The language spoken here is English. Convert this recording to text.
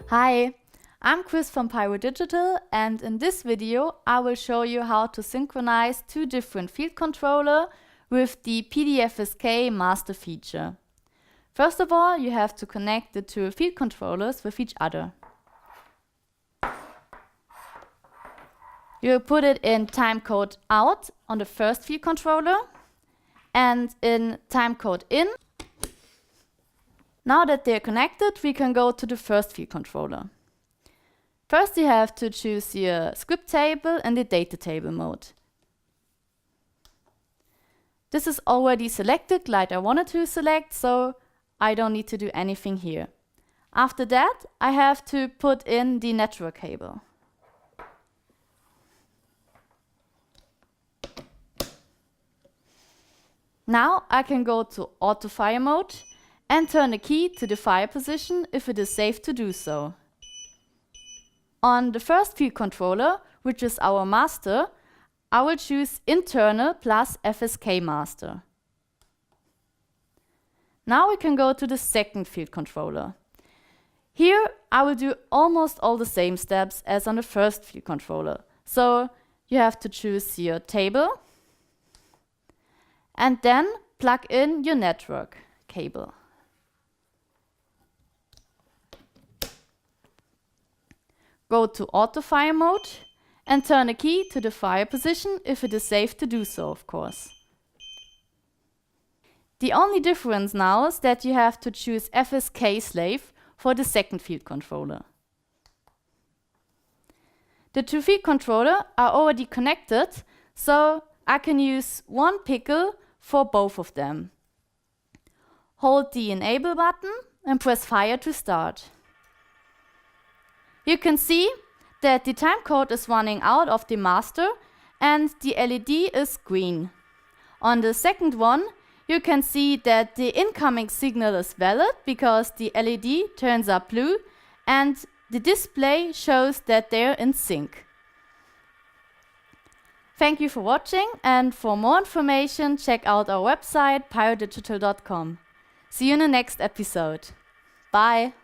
Hi, I'm Chris from Pyrodigital, and in this video I will show you how to synchronize two different field controllers with the PD-FSK master feature. First of all, you have to connect the two field controllers with each other. You put it in timecode out on the first field controller and in timecode in. Now that they're connected, we can go to the first field controller. First, you have to choose your script table and the data table mode. This is already selected like I wanted to select, so I don't need to do anything here. After that, I have to put in the network cable. Now I can go to auto fire mode and turn the key to the fire position if it is safe to do so. On the first field controller, which is our master, I will choose internal plus FSK master. Now we can go to the second field controller. Here I will do almost all the same steps as on the first field controller. So you have to choose your table and then plug in your network cable. Go to auto fire mode and turn the key to the fire position if it is safe to do so, of course. The only difference now is that you have to choose FSK slave for the second field controller. The two field controllers are already connected, so I can use one pickle for both of them. Hold the enable button and press fire to start. You can see that the timecode is running out of the master and the LED is green. On the second one, you can see that the incoming signal is valid because the LED turns up blue and the display shows that they're in sync. Thank you for watching, and for more information check out our website pyrodigital.com. See you in the next episode. Bye!